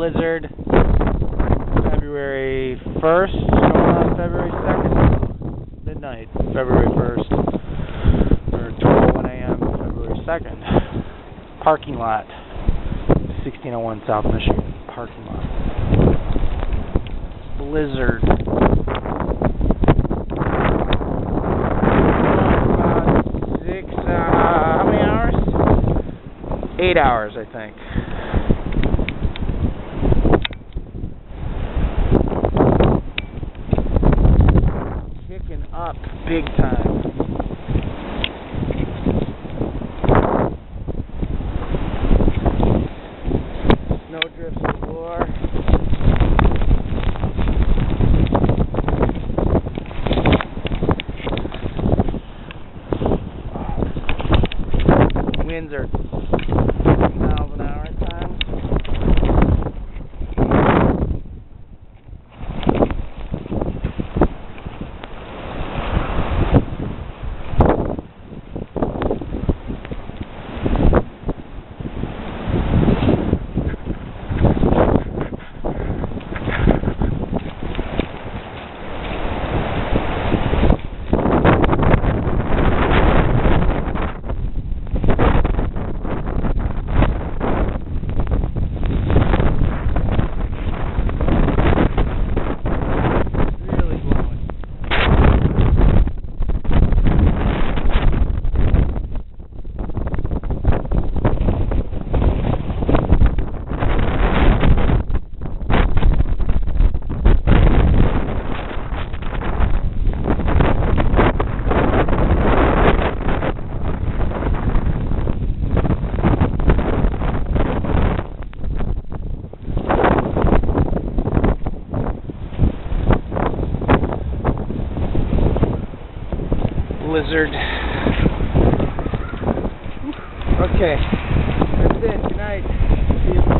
blizzard, February 1st, going on February 2nd, midnight, February 1st, or 12:01 a.m., February 2nd. Parking lot, 1601 South Michigan, parking lot. Blizzard. About 6, how many hours? 8 hours, I think. Kicking up big time. Snow drifts galore. Winds are 50 miles an hour at times. Blizzard. Okay, that's it. Good night. See you.